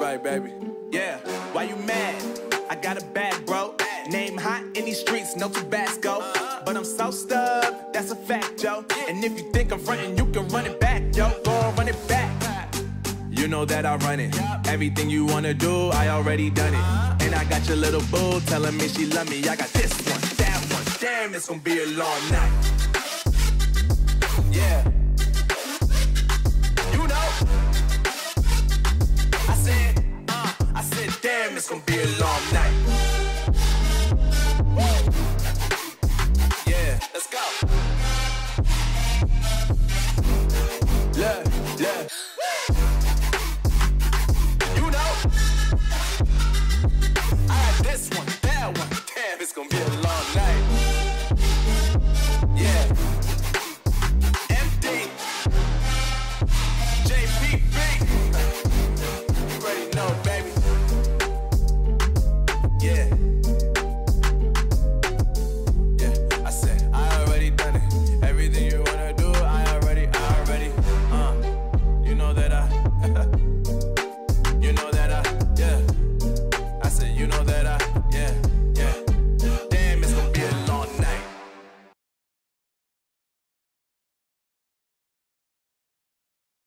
right, baby. Yeah, why you mad? I got a bag, bro. Name hot in these streets, no Tabasco. But I'm so stubbed, that's a fact, yo. And if you think I'm frontin', you can run it back, yo. Go on, run it back. You know that I run it. Everything you wanna do, I already done it. And I got your little boo telling me she love me. I got this one, that one. Damn, it's gonna be a long night. Yeah. You know. I said, damn, it's gonna be a long night.